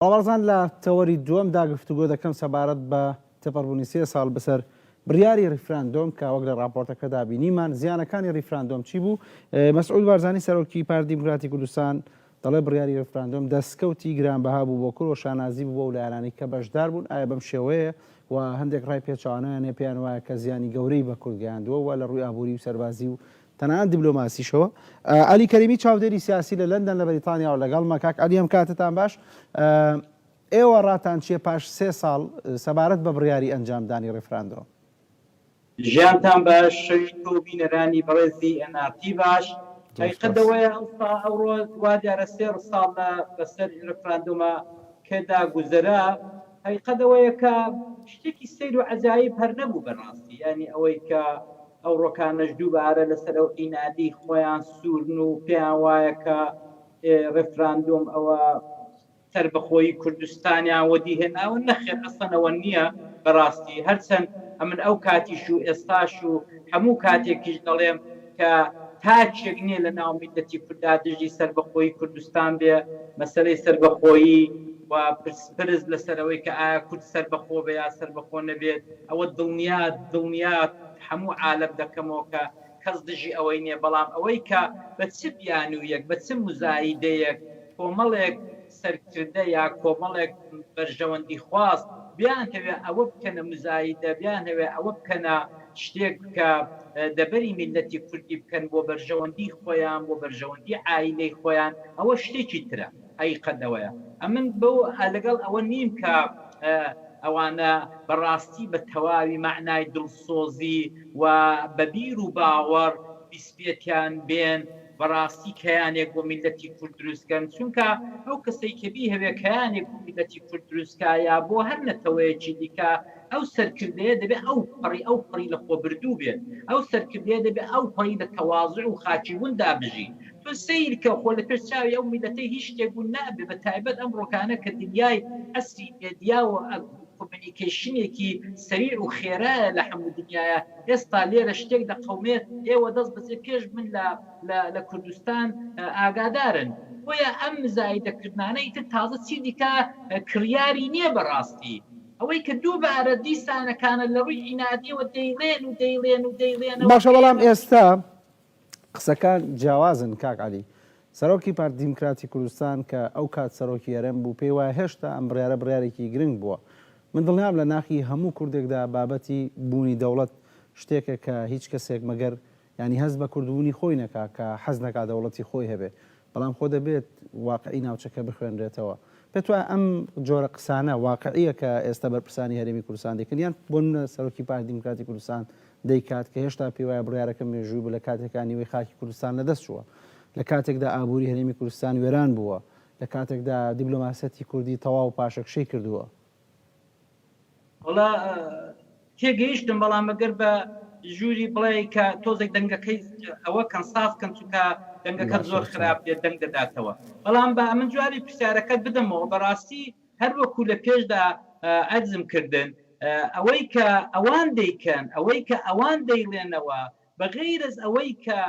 ڕاوەڕزان لە تەوەری دووەمدا گفتوگۆ دەکەم سەبارەت بە تێپەڕبوونی 3 ساڵ بەسەر بڕیاری ریفراندۆم کە وەک لە راپۆرتەکەدا بینیمان زیانەکانی ریفراندۆم چی بوو. مەسعود بارزانی سەرۆکی پارتی دیموکراتی کوردستان دەڵێ بڕیاری ریفراندۆم دەستکەوتی گرانبەها بوو بۆ کورد و شانازی بوو بۆ لایەنانی کە بەشدار بوون. ئایا بەم شێوەیە و هەندێک ڕای پێچوانەیە پێیان وایە کە زیانی گەورەی بە کورد گەیاندووە و لە ڕووی ئابووری و سەربازی و تەنانەت دیبلۆماسیشەوە. عەلی کەریمی چاودێری سیاسی لە لەندەن لە بەریتانیا و لەگەڵ مەکاک عەلی ئەم کاتتان باش. ئێوە ڕاتان چیە پاش 3 ساڵ سەبارەت بە بڕیاری ئەنجامدانی ڕێفراندۆم؟ ژیانتان باش، شەوی و بینەرانی بەڕێزی ئەناتی باش. حقیقەتەوەیە ئەوڕۆ وا دیارە 3 ساڵ بەسەر ڕێفراندۆمە کێدا گوزەرا. حقیقەتەوەیە کە شتێکی سەیر و عەجایب هەر نەبوو بەڕاستی، یعنی ئەوەی کە ئەو ڕۆکانەش دووبارە لەسەر ئەو ئینادی خۆیان سوورن و پێیان وایە کە ڕێفراندۆم ئەوە سەربەخۆیی کوردستانیان وەدیهێناوە. نەخێر ئەسڵەنەوە نییە بەڕاستی، هەرچەند ئەمن ئەو کاتیش و ئێستاش و هەموو کاتێکیش دەڵێم کە تاچێک نییە لە ناو میلەتی کوردا دژی سەربەخۆیی کوردستان بێ، مەسەلەی سەربەخۆیی و پرس لەسەرەوەی کە ئایا کورد سەربەخۆ بێ یا سەربەخۆ نەبێت. ئەوە دڵنیا هەموو عالەم دەکەمەوە کە کەس دژی ئەوەی نییە، بەڵام ئەوەی کە بە چ بیانوویەک بە چ مزایدەیەک کۆمەڵێک سەرکردە یا کۆمەڵێک بەرژەوەندی خواست بیان هەوێ ئەوە بکەنە مزایدە، بیان هەوێ ئەوە بکەنە شتێک کە دەبەری میلەتی کوردی بکەن بۆ بەرژەوەندی خۆیان، بۆ بەرژەوەندی عائیلەی خۆیان، ئەوە شتێکی ترە. حقیقەتەوەیە ئەمن بەو لەگەڵ ئەوە نیم کە ئەوانە بەڕاستی بە تەواوی معنای دڵسۆزی و بەبیر و باوەڕ بیسپێتیان بێن بەڕاستی کەیانێک بۆ میلەتی کورد دروستکەن، چونکە ئەو کەسەی کەبی هەوێ کەیانێک بۆ میلەتی کورد دروستکایە بۆ هەر نەتەوەیەکی دیکە ئەو سەرکردەیە دەبێت ئەو پڕی لە خۆ بردوو بێت، ئەو سەرکردەیە دەبێت ئەو پڕی لە تەواضع و خاچی وندا بژی. تۆ سیرکە خۆ لە پێش چاوی ئەو میلەتەی هیچ شتێک بوو نابێ، بە تایبەت ئەم ڕۆکانە کە دنیای ئەسری مێدیا و کۆمیونیکیشنێکی سەریع و خێرایە لە هەموو دنیاە. ئێستا لێرە شتێک دەقەومێت ئێوە دەست بەجێ پێش من لە کوردستان ئاگادارن. بۆیە ئەم مزایدەکردانەی تر تازە چی دیکە کڕیاری نییە بەڕاستی، ئەوەی کە دووبارە دیسانەکانە لە ڕووی ئینادیەوە دەیڵێن. باشە، بەڵام ئێستا قسەکان جیاوازن. کاک عەلی، سەرۆکی پارتی دیموکراتی کوردستان کە ئەو کات سەرۆکی هەرێم بوو، پێی وایە هێشتا ئەم بڕیارێکی گرنگ بووە. من دڵنیام لە ناخی هەموو کوردێکدا بابەتی بوونی دەوڵەت شتێکە کە هیچ کەسێک مەگەر ینی هەز بە کوردبوونی خۆی نەکا کە حەز نەکا دەوڵەتی خۆی هەبێ، بەڵام خۆ دەبێت واقعی ناوچەکە بخوێنرێتەوە. پێت وایە ئەم جۆرە قسانە واقعیە کە ئێستا بەرپرسانی هەرێمی کوردستان دەکەن، یان بۆ منە سەرۆکی پارتی دیموکراتی کوردستان دەیکات کە هێشتا پێی وایە بڕیارەکە مێژووی بوو لە کاتێکانی وەی خاکی کوردستان لەدەست چووە، لە کاتێکدا ئابووری هەرێمی کوردستان وێران بووە، لە کاتێکدا دیبلۆماسەتی کوردی تەواو پاشەکشەی کردووە؟ وڵا تێگەیشتم، بەڵام ئەگەر بە ژووری بڵێ کە تۆزێک دەنگەکەی ئەوە کەن سافکەن چونکە دەنگەکە زۆر خراپ دێت دەنگ دەداتەوە. بەڵام بە ئەمن جواری پرسیارەکەت بدەمەوە. بەڕاستی هەر وەکو لە پێشدا ئەجزم کردن، ئەوەی کە ئەوان دەیکەن، ئەوەی کە ئەوان دەیڵێنەوە بەغەیر ئەز ئەوەی کە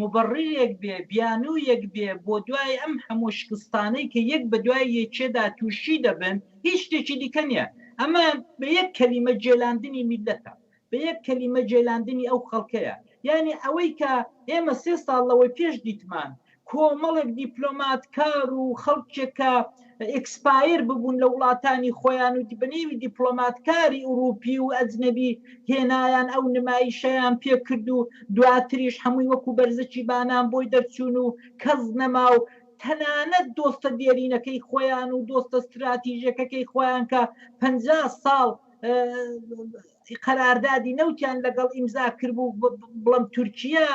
مبڕیەک بێ، بیانوویەک بێ بۆ دوای ئەم هەموو شکستانەی کە یەک بە دوای یەکێدا تووشی دەبن، هیچ شتێکی دیکە نییە. ئەمە بە یەک کەلیمە جێلاندنی میلەتە، بە یەک کەلیمە جێلاندنی ئەو خەڵکەیە. یعنی ئەوەی کە ئێمە 3 ساڵ لەوەی پێش دیتمان کۆمەڵێک دیپلۆمات کار و خەڵکێکە ئەکسپایر ببوون لە وڵاتانی خۆیان و بنێوی دیپلۆماتکاری ئوروپی و ئەجنەبی هێنایان، ئەو نمایشەیان پێ کرد و دواتریش هەمووی وەکو بەرزەکی بانان بۆی دەرچوون و کەس نەما و تەنانەت دۆستە دێرینەکەی خۆیان و دۆستە استراتیژیەکەکەی خۆیان کە 50 ساڵ قەراردادی نەوتیان لەگەڵ ئیمزا کردبوو، بڵم تورکیا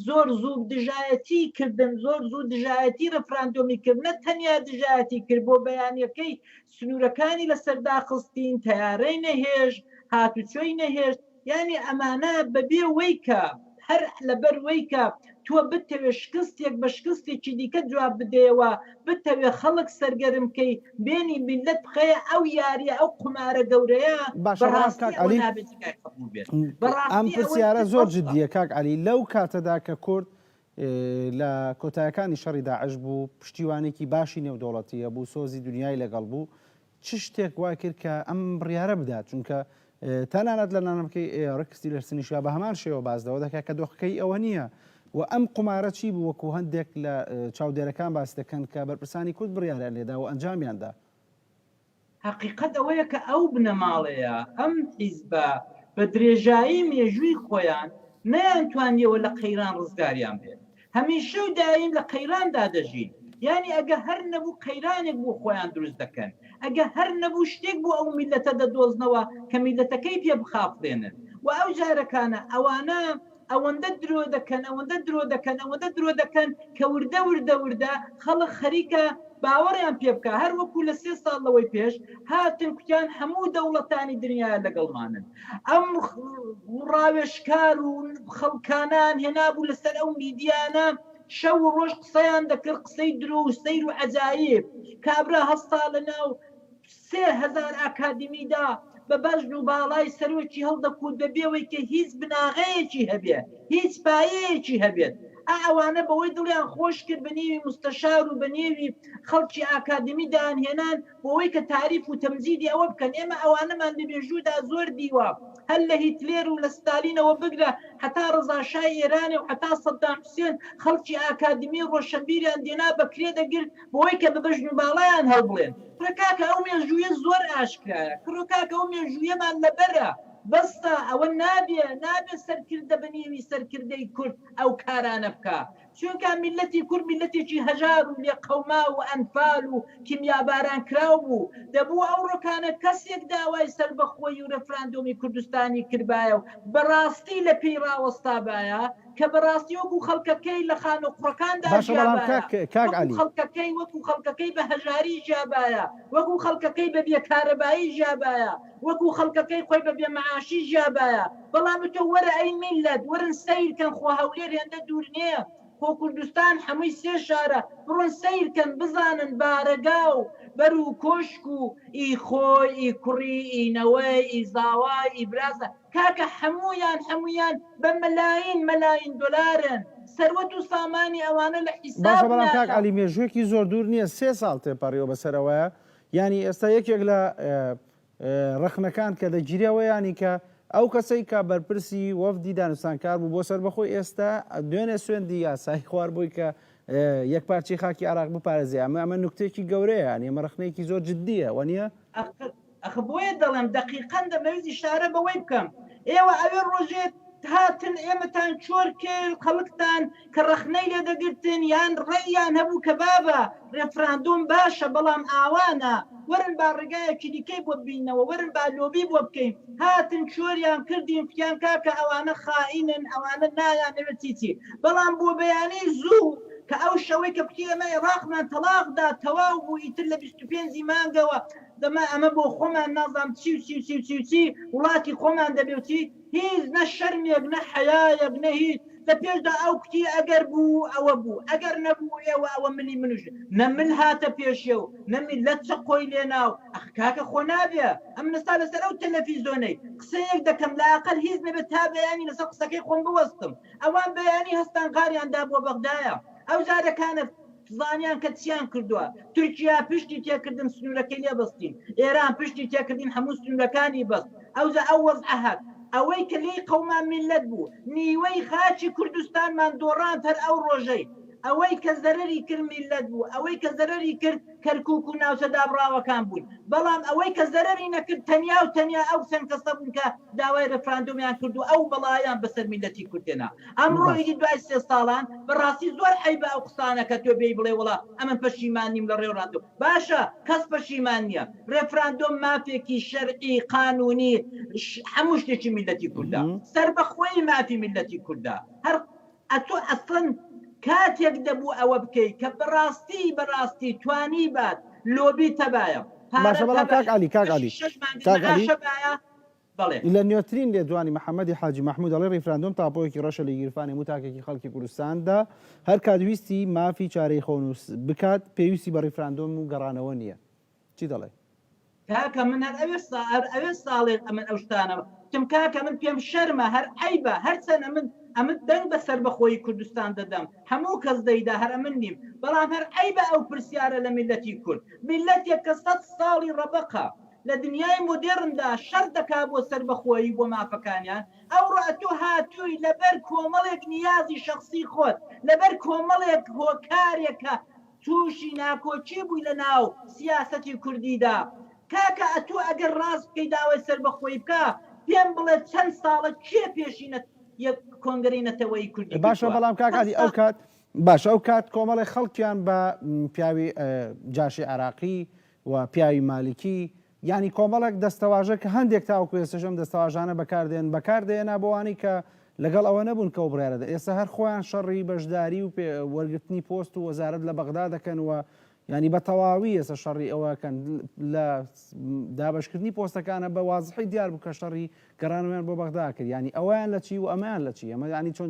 زۆر زوو دژایەتی کردن، زۆر زوو دژایەتی ڕێفراندۆمی کرد، نە تەنیا دژایەتی کرد بۆ بەیانیەکەی سنوورەکانی لەسەرداخستین، تەیارەی نەهێژ، هاتوچۆی نەهێشت. یعنی ئەمانە بەبێ وەی کە هەر لەبەر وەی کە تۆ بتەوێ شکستێک بە شکستێکی دیکە جواب بدەیەوە، بتەوێ خەڵک سەرگەرمکەی بێنی میلەت بخەیە ئەو یاریە ئەو قمارە گەورەیە. ئەم پرسیارە زۆر جددیە کاک عەلی. لەو کاتەدا کە کورد لە کۆتایەکانی شەڕی داعش بوو پشتیوانێکی باشی نێودەوڵەتیە بوو سۆزی دنیای لەگەڵ بوو چ شتێک وای کرد کە ئەم بڕیارە بدات چونکە تەنانەت لە نانەکەی ڕکستی لەرسنیشیا بە هەمان شێوە بازدەوە دەکات کە دۆخەکەی ئەوە نییە و ئەم قمارە چی بوو وەکو هەندێک لە چاودێرەکان باس دەکەن کە بەرپرسانی کورد بڕیاریان لێدا و ئەنجامیاندا حقیقت ئەوەیە کە ئەو بنەماڵەیە ئەم حیزبە بە درێژایی مێژووی خۆیان نەیانتوانیەوە لە قەیران ڕزگاریان بێت هەمیشە و دایم لە قەیراندا دەژین یعنی ئەگە هەر نەبوو قەیرانێک بۆ خۆیان دروست دەکەن ئەگە هەر نەبوو شتێک بۆ ئەو میلەتە دەدۆزنەوە کە میلەتەکەی پێ بخافڵێنن و ئەو جارەکانە ئەوانە ئەوەندە درۆ دەکەن ئەوەندە درۆ دەکەن ئەوەندە درۆ دەکەن کە وردە خەڵک خەریکە باوەڕیان پێ بکە هەر وەکو لە 3 ساڵ لەوەی پێش هاتن کوتیان هەموو دەوڵەتانی دنیای لەگەڵمانن ئەم ڕاوێشکار و خەڵکانان هێنابوو لەسەر ئەو میدیانە شەو و ڕۆژ قسەیان دەکرد قسەی درۆ و سەیر و عەجایب کابرا هەستا لەناو 3000 ئاکادمیدا بە بەژن و باڵای سەرۆکی هەڵدەکوت بەبێەوەی کە هیچ بناغەیەکی هەبێ هیچ پایەیەکی هەبێت ئەوانە بەوەی دڵیان خۆش کرد بە نێوی مستەشار و بە نێوی خەڵکی ئاکادمی داهێنان بۆەوەی کە تاریف و تەمجیدی ئەوە بکەن ئێمە ئەوانەمان لە بێژوودا زۆر دیوە هەر لە هیتلێر و لە ستالینەوە بگرە حتا ڕزاشای ئێرانێ و حتا سەدام حوسێن خەڵکی ئاکادمی ڕۆشنبیریان دێنا بەکرێ دەگرت بۆەوەی کە بە بەژن و باڵایان هەڵبڵێن کاکە ئەو مێژوویە زۆر ئاشکرایە کاکە ئەو مێژوویەمان لەبەرە بەستە ئەوە نابێ سەرکردە بە نێوی سەرکردەی کورد ئەو کارانە بکە چونکە میلەتی کورد میلەتێکی هەژار و لێ قەوما و ئەنفال و کیمیاباران کراو بوو دەبوو ئەو ڕۆکانە کەسێک داوای سەربەخۆی و رەفراندۆمی کوردستانی کردبایە و بەڕاستی لە پێی ڕاوەستابایە کە بەڕاستی وەکو خەڵکەکەی لە خان و قوڕەکاندا خەڵکەکەی وەکو خەڵکەکەی بە هەژاری ژابایە وەکو خەڵکەکەی بە بێکارەبایی ژابایە وەکو خەڵکەکەی خۆی بە بێمەعاشی ژابایە بەڵام تۆ وەرە ئەی میلەت وەرن سەیرکەن خۆ هەولێر هێندە دوور نییە خۆ کوردستان هەمووی 3 شارە بڕۆن سەیرکەن بزانن بارەگا و بەر و کۆشک و ئیخۆی ئیکوڕی ئینەوەی ئیزاوای ئیبرازە کاکە هەمویان بە مەلاین دۆلارن سەروەت و سامانی ئەوانە لە حیساب باشە بەڵام کاک عەلی مێژوویەکی زۆر دوور نییە 3 ساڵ تێپەڕیەوە بەسەرەوەیە ینی ئێستا یەکێک لە ڕخنەکان کە دەگیرەوە ینی کە ئەو کەسەی کە بەرپرسی وەفدی دانوستانکار بوو بۆ سەربەخۆی ئێستا دوێنێ سوێندی یاسایی خوار بووی کە یەک پارچەی خاکی عراق بپارێزێ ئەمە نوکتێکی گەورەیە ینی ئەمە ڕخنەیەکی زۆر جددیە وە ئەخ بۆیە دەڵێم دقیقەن دەمەویستی شارە بەوەی بکەم ئێوە ئەوێ ڕۆژێت هاتن ئێمەتان چۆر کرد خەڵکتان کە ڕخنەی لێ دەگرتن یان ڕێیان هەبوو کە بابە ڕێفراندۆم باشە بەڵام ئاوانە وەرن با ڕێگایەکی دیکەی بۆ بینەوە وەرن با لۆبی بۆ بکەین هاتن چۆریان کردین پیان کاکە ئەوانە خائینن ئەوانە نایانەوێت چیچی بەڵام بۆ بەیانی زوو کە ئەو شەوەی کە بکی ئەمە عێراقمان تەلاقدا تەواو بوو ئیتر لە 25 مانگەوە دەما ئەمە بۆ خۆمان نازام چی وڵاتی خۆمان دەبێتی هیچ نە شەرمێک نە حەیایەک نە هیچ لە پێشدا ئەو کوتی ئەگەر بوو ئەوە بوو ئەگەر نەبوو ئێوە ئەوە ملی منوش نەمل هاتە پێشێ و نەمی لە چ قۆی لێناو ئەخ کاکە خۆ نابێ ئەم نستا لەسەر ئەو تەلەڤیزۆنەی قسەیەک دەکەم لاقل هیچ نەبێت تا بەیانی لەسەر قسەکەی خۆم بوەستم ئەوان بەیانی هەستان قاریاندا بۆ بەغدایە ئەو جارەکانە زانیان کە چیان کردووە تورکیا پشتی تێکردن سنوورەکەی لێ بەستین ئێران پشتی تێکردین هەموو سنوورەکانی بەست ئەو وەزع هات ئەوەی کە لێی قەومان میلەت بوو نیوەی خاچی کوردستانمان دۆڕان هەر ئەو ڕۆژەی ئەوەی کە زەرەری کرد میلەت بوو ئەوەی کە زەرەری کرد کەرکووک و ناوچەدا بڕاوەکان بوون بەڵام ئەوەی کە زەرەری نەکرد تەنیا ئەو چەند کەسە بوون کە داوای ڕێفراندۆمیان کردو ئەو بەڵایان بەسەر میلەتی کوردێنا ئەمڕۆیی دوای 3 ساڵان بەڕاستی زۆر حەیبە ئەو قسانە کە تۆ بێی بڵێ وڵا ئەمە پەشیمانیم لە ڕێوەڕاندۆ باشە کەس پەشیمان نییە ڕێفراندۆم مافێکی شەرعی قانونی هەموو شتێکی میلەتی کوردە سەربەخۆی مافی میلەتی کوردە هەر ئەتۆ ئەسڵەن کاتێک دەبوو ئەوە بکەیت کە بەڕاستی توانی بات لۆبی تەبایە باشە بەڵام کاک عەلی لە نوێترین لێدوانی محەممەدی حاجی مەحموود دەڵێ ڕیفراندۆم تاپۆیەکی ڕەشە لە گیرفانی موتاکێکی خەڵکی کوردستاندا هەر کاتویستی مافی چارەی خۆنووس بکات پێویستی بە ڕیفراندۆم و گەڕانەوە نییە چی دەڵێ کاکە من ئەوێ ساڵێک ئەمن ئەو شتانەوە تم کاکە من پێم شەرمە هەر عیبە هەرچەنە من ئەمە دەنگ بەسەر بەخۆی کوردستان دەدەم هەموو کەس دەیدا هەر من نیم بەڵام هەر عیبە ئەو پرسیارە لە میلەتی کورد میلەتێک کە 100 ساڵی ڕەبەقە لە دنیای مدرندا شەر دەکا بۆ سەربەخۆیی بۆ مافەکانیان ئەوڕۆ تۆ هاتووی لەبەر کۆمەڵێک نیازی شخصی خۆت لەبەر کۆمەڵێک هۆکارێکە تووشی ناکۆچی بووی لە ناو سیاسەتی کوردیدا کاکە ئەتۆ ئەگەر ڕاست بکەی داوای سەربەخۆی بکە پێم بڵێ چەند ساڵە کێ پێشینە یەک کۆنگرەی نەتەوەی کوردی باشە بەڵام کاکاتی ئەو کات باش ئەو کات کۆمەڵی خەڵکیان بە پیاوی جاشی عراقی و پیاوی مالیکی ینی کۆمەڵک دەستەواژە کە هەندێک تاوکو ێستەشەم دەستەواژانە بەکاردێنا بۆوانی کە لەگەڵ ئەوە نەبوون کە و بڕێرەدا ئێستا هەر خۆیان شەڕی بەشداری و وەرگرتنی پۆست و وەزارەت لە بەغدا دەکەن و ینی بە تەواوی ئێستا شەڕی ئەوەکەن لە دابشکردنی پۆستەکانە بە وازحی دیار بوو کە شەڕی گەڕانویان بۆ بەغدا کرد ینی ئەویان لە چی و ئەمایان لە چی ئەمە ینی چۆن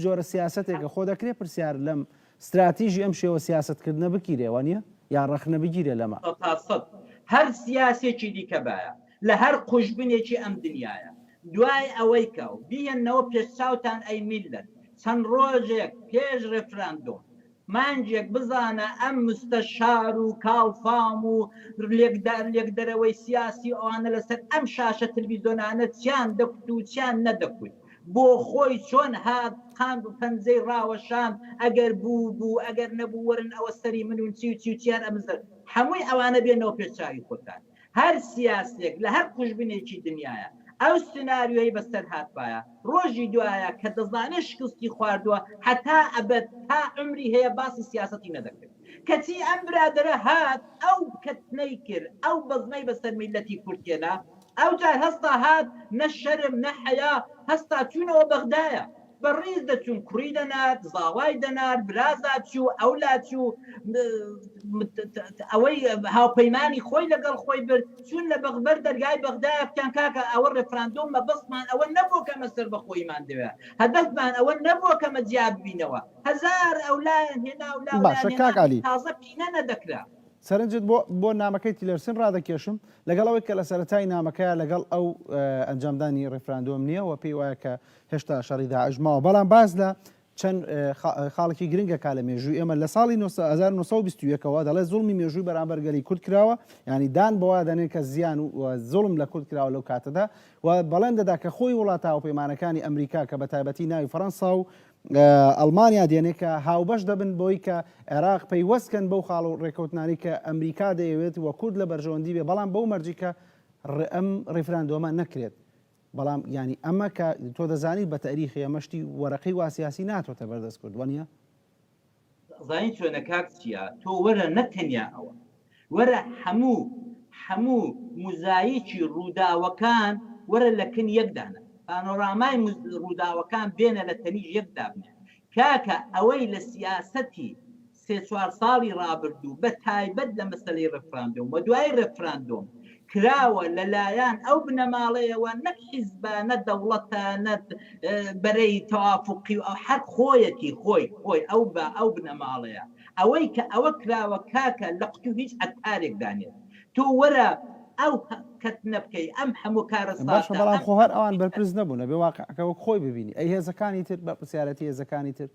جۆرە سیاسەتێکە خۆ دەکرێت پرسیار لەم استراتیژی ئەم شێوە سیاستکردنە بکیرێوە نیە یان ڕەخنە بگیرێ لەمە هەر سیاسێکی دیکە باە لە هەر قوشبنێکی ئەم دنیاە دوای ئەوەی کە و بیەنەوە پێشچاوتان ئەی میلەت چەند ڕۆژێک پێش ڕێفراندۆم مانجێک بزانە ئەم مستەشار و کاڵفام و لێکدەرەوەی سیاسی ئەوانە لەسەر ئەم شاشە تلڤیزۆنانە چیان دەکوت و چیان نەدەکوت بۆ خۆی چۆن هات قاند و پەنجەی ڕاوەشان ئەگەر بوو ئەگەر نەبوو وەرن ئەوە سەری من و چی و چیان ئەمزر هەمووی ئەوانە بێنەوە پێشچاوی خۆتان هەر سیاسێک لە هەر قوشبنێکی دنیاە ئەو سناریۆی بەسەر هاتبایە ڕۆژی دوایە کە دەزانێت شکستی خواردووە هەتا ئەبەت تا عمری هەیە باسی سیاسەتی نەدەکرد کەچی ئەم برادرە هات ئەو کەتنەی کرد ئەو بەزمەی بەسەر میلەتی کورتێنا ئەو جار هەستا هات نە شەرم نە حەیا هەستا چوونەوە بەغدایە بەڕیز دەچوون کوڕی دەنات زاوای دەنات برازات چوو ئەولات چوو ئەوەی هاوپەیمانی خۆی لەگەڵ خۆی برد چون لە بەغبەر دەرگای بەغدایە بکەن کاکە ئەوە ڕێفراندۆمە بەسمان ئەوە نەبووە کەمە سەر بە خۆیمان دەوێت هەدەفمان ئەوە نەبووە کەمە جیاب بینەوە هەزار ئەولایەن هێنا و تازە پینە نەدەکرا سەرنجت بۆ نامەکەی تیلەرسن ڕادەکێشم لەگەڵ ئەوەی کە لە سەرەتای نامەکەیە لەگەڵ ئەو ئەنجامدانی ڕێفراندۆم نییە و پێی وایە کە هێشتا شەڕی داعشماوە بەڵام باز لە چەند خاڵێکی گرنگە کا لە مێژووی ئێمە لە ساڵی 1920ەوە دەڵێ زوڵمی مێژووی بەرامبەرگەری کورد کراوە ینی دان بەوا دەنێت کە زیان و زوڵم لە کورد کراوە لەو کاتەدا و بەڵێن دەدا کە خۆی وڵاتە هاوپەیمانەکانی ئەمریکا کە بە تایبەتی ناوی فەڕەنسا و ئەڵمانیا دێنێت کە هاوبەش دەبن بۆی کە عێراق پەیوەستکەن بەو خاڵ و ڕێکەوتنانی کە ئەمریکا دەیەوێت وە کورد لە بەرژەوەندی بێ بەڵام بەو مەرجی کە ئەم ڕێفراندۆمە نەکرێت بەڵام ینی ئەمە کە تۆ دەزانیت بە تاریخی ئەمەشتی وەرەقی واسیاسی ناتۆتە بەردەست کردووە نیە زانی چۆنە کاک چییە تۆ وەرە نەتەنیا ئەوە وەرە هەموو موزاییکی ڕووداوەکان وەرە لە کن یەکدانە پانۆرامای ڕووداوەکان بێنە لە تەنیژ یەکدا بنێ کاکە ئەوەی لە سیاسەتی 3-4 ساڵی ڕابردوو بە تایبەت لە مەسەلەی ڕێفراندۆم و دوای ڕێفراندۆم کراوە لەلایەن ئەو بنەماڵەیەوە نەک حیزبانە دەوڵەتە نەت بەرەی تەوافقی و هەر خۆیەتی خۆی ئەو بنەماڵەیە ئەوەی کە ئەوە کراوە کاکە لە قوتو هیچ ئەتارێک دانێت تۆ وەرە ئەو کەتنە بکەی ئەم هەموو کارەستا بەڵام خۆ هەر ئەوان بەرپرس نەبوون بێ واقعەکەوە خۆی ببینی ئەی هێزەکانی تر بە پرسیارەتی هێزەکانی تر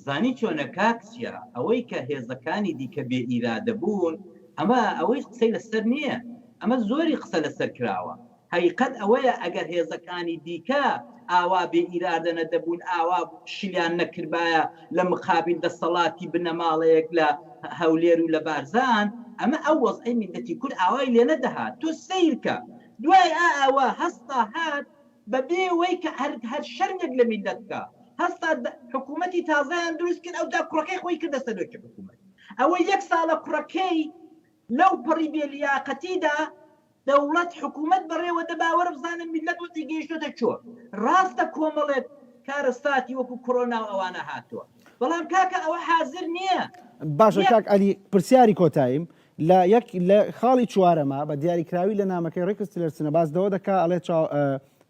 زانی چۆنە کاکسیە ئەوەی کە هێزەکانی دیکە بێ ئیرادە بوون ئەمە ئەوەی قسەی لەسەر نییە ئەمە زۆری قسە لەسەر کراوە حقیقەت ئەوەیە ئەگەر هێزەکانی دیکە ئاوا بێ ئیرادە نەدەبوون ئاوا شیلیان نەکردبایە لە مقابل دەسەڵاتی بنەماڵەیەک لە هەولێر و لە بارزان ئەمە ئەو وەزعی میلەتی کورد ئاوای لێ نەدەهات تۆ سیرکە دوای ئاوا هەستا هات بەبێ وەی کە هەر شەرمێک لە میلەتکە هەستا حکوومەتی تازایان دروست کرد ئەو دا کوڕەکەی خۆی کردە سەرۆکی حکوومەت ئەوە 1 ساڵە کوڕەکەی لەو پڕی بێلیاقەتیدا دەوڵەت حکوومەت بەڕێوە دەباوەرە بزانن میلەت وەتی گەیشتۆتە چۆ ڕاستە کۆمەڵێت کارەستاتی وەکو کۆڕۆنا و ئەوانە هاتووە بەڵام کاکە ئەوە حازر نییە باشە کاک ئەلی پرسیاری کۆتاییم لە خاڵی چوارەمە بە دیاریکراوی لە نامەکەی ڕێکس تیلەرسنە بازدەوە دەکا ئەڵێ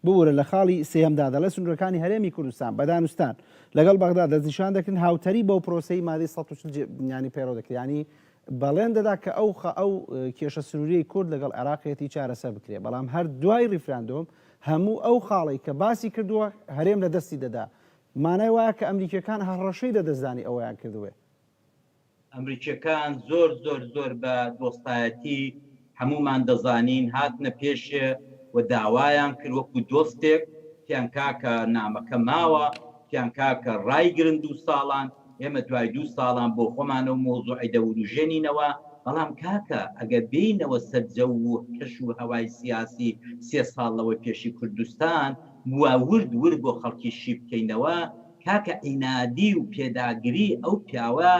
بورە لە خاڵی سێهەمدا دەڵێ سنوورەکانی هەرێمی کوردستان بەدانوستان لەگەڵ بەغدا دەستنیشان دەکردن هاوتەری بەو پرۆسەی مادەی 140 ینی پەیڕەو دەکرد ینی بەڵێن دەدا کە ئەو کێشە سنووریی کورد لەگەڵ عێراقێتی چارەسەر بکرێ بەڵام هەر دوای ڕیفراندۆم هەموو ئەو خاڵی کە باسی کردووە هەرێم لە دەستی دەدا مانای وایە کە ئەمریکەکان هەڕەشەی دەدەزانی ئەویان کردوێ. ئەمریکەکان زۆر زۆر زۆر بە دۆستایەتی هەمومان دەزانین هاتنە پێشێ و داوایان کرد وەکو دۆستێک تیان کاکە نامەکە ماوە تیان کاکە ڕایگرن 2 ساڵان ئێمە دوای 2 ساڵان بۆ خۆمانە و مۆزوعی دەوروژێنینەوە بەڵام کاکە ئەگە بینەوە سەرجە و کەش و هەوای سیاسی 3 ساڵەوە پێشی کوردستان ورد بۆ خەڵکی شی بکەینەوە کاکە ئینادی و پێداگری ئەو پیاوە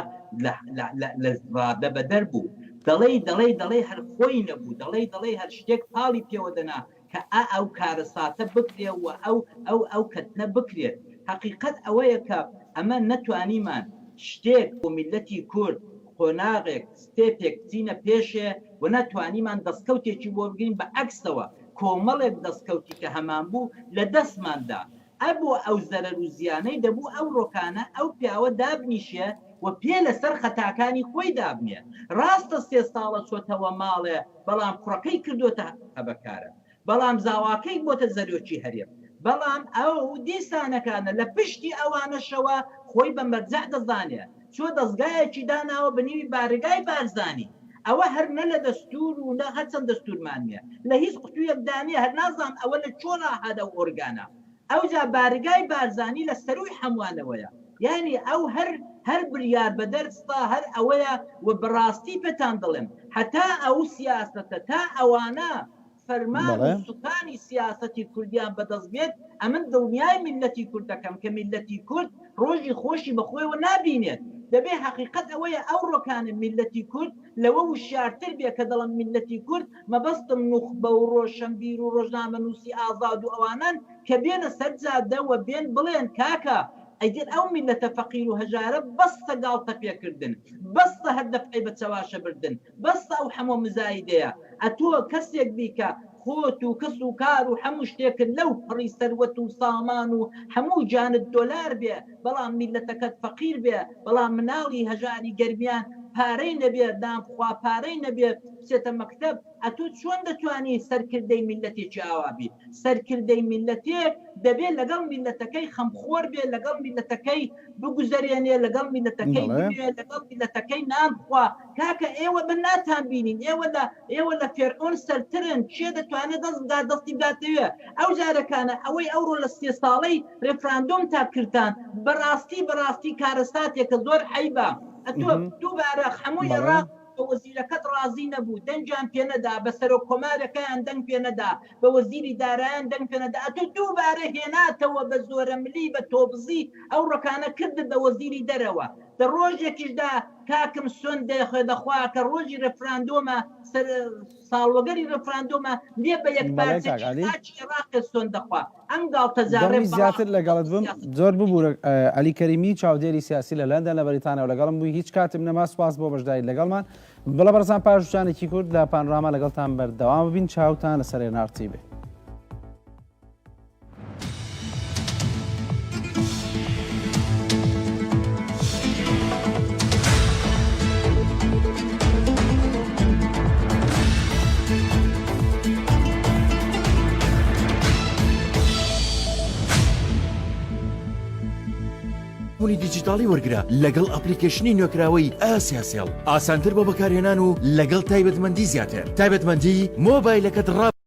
لە ڕادە بەدەر بوو دەڵێ هەر خۆی نەبوو دەڵێ هەر شتێک پاڵی پێوە دەنا کە ئەو کارەساتە بکرێ و ئەو کەتنە بکرێت حقیقەت ئەوەیە کە ئەمە نەتوانیمان شتێک بۆ میلەتی کورد قۆناغێک ستێپێک چینە پێشێ و ناتوانیمان دەستکەوتێکی بۆ بگرین بە عەکسەوە کۆمەڵێک دەستکەوتی کە هەمان بوو لە دەستماندا ئەبوو ئەو زەرەر و زیانەی دەبوو ئەو ڕۆکانە ئەو پیاوە دابنیشێ و پێ لەسەر خەتاکانی خۆی دابنێ ڕاستە 3 ساڵە چۆتەوە ماڵێ بەڵام کوڕەکەی کردوتە هەبەکارە بەڵام زاواکەی بۆتە زەرۆکی هەرێم بەڵام ئەو دیسانەکانە لە پشتی ئەوانەشەوە خۆی بە مەرجع دەزانێ چۆ دەستگایەکی داناوە بنیوی بارگای بارزانی ئەوە هەر نە لە دەستور و نە هەرچەند دەستورمان نیە لە هیچ قوتوویەکدانە هەر نازان ئەوە لە چۆنا هەدە ئۆرگانە ئەوجا بارگای بارزانی لە سەروی هەمووانەوەیە یعنی ئەو هەر بریار بە دەرستا هەر ئەوەیە و بەڕاستی پێتان دڵێم هەتا ئەو سیاسەتە تا ئەوانە فەرمان و سوکانی سیاسەتی کوردیان بەدەست بێت ئەمن دڵنیای میلەتی کورد دەکەم کە میلەتی کورد ڕۆژی خۆشی بەخۆیەوە نابینێت دەبێ حقیقت ئەوەیە ئەو ڕۆکانە میلەتی کورد لەوە وشارتر بێ کە دەڵم میلەتی کورد مەبەستم نوخبە و ڕۆشنبیر و ڕۆژنامە نووسی ئازاد و ئەوانان کە بێنە سەر جادەوە بێن بڵێن کاکە ئەگەر ئەو میلەتە فەقیر و هەژارە بەستە گاڵتە پێکردن بەستە هەر دەفعی بە چەواشە بردن بەستە ئەو هەموو مزایدەیە ئەتۆ کەسێک بیکە خۆت و کەس و کار و هەموو شتێکن لەو پڕی سەروەت و سامان و هەموو جانت دۆلار بێ بەڵام میلەتەکەت فەقیر بێ بەڵام مناڵی هەژاری گەرمیان پارەی نەبێ دامخوا پارەی نەبێ بچێتە مەکتەب ئەتۆ چۆن دەتوانی سەرکردەی میلەتێکی ئاوابی سەرکردەی میلەتێک دەبێت لەگەڵ میلەتەکەی خەمخۆر بێ لەگەڵ میلەتەکەی بگوزەرێنێ لەگەڵ میلەتەکەی بێ لەگەڵ میلەتەکەی نانخوا کاکە ئێوە بن ناتان بینین ئێوە لە فێرعۆن سەرترن چێ دەتوانێت دەستی بداتەوێ ئەو جارەکانە ئەوەی ئەوڕۆ لە 3 ساڵەی ڕێفراندۆم تا کردان بەڕاستی کارەساتێکە زۆر حەیبە ئەتۆ دووبارە هەموو عێراق بە وەزیرەکەت ڕازی نەبوو دەنجیان پێ نەدا بە سەرۆک کۆمارەکەیان دەنگ پێ نەدا بە وەزیری دارایان دەنگ پێ نەدا ئەتۆ دووبارە هێناتەوە بە زۆرە ملی بە تۆبزی ئەو ڕۆکانە کردت بە وەزیری دەرەوە دە ڕۆژێکیشدا کاکم سۆن دەخوا کە ڕۆژی ڕێفراندۆمە ساڵوەگەری ڕێفراندۆمە لێ بە یەکپارچێکی عێراق سۆن دەخوا ئەم گاڵتە جارێ زیاتر لەگەڵت بم زۆر ببوورە عەلی کەریمی چاودێری سیاسی لە لەندەن لە بەریتانیا و لەگەڵم بووی هیچ کاتم نەما سوپاس بۆ بەشداری لەگەڵمان بڵە بەرزان پاشوشانێکی کورد لە پانۆراما لەگەڵتان بەردەوام ببین چاوتان لەسەر هێنارچی بێ. بوونی دیجیتاڵی وەرگرە لەگەڵ ئەپلیکیشنی نوێکراوەی ئاسیاسیڵ ئاسانتر بۆ بەکارهێنان و لەگەڵ تایبەتمەندی زیاتر تایبەتمەندی مۆبایلەکەت ڕ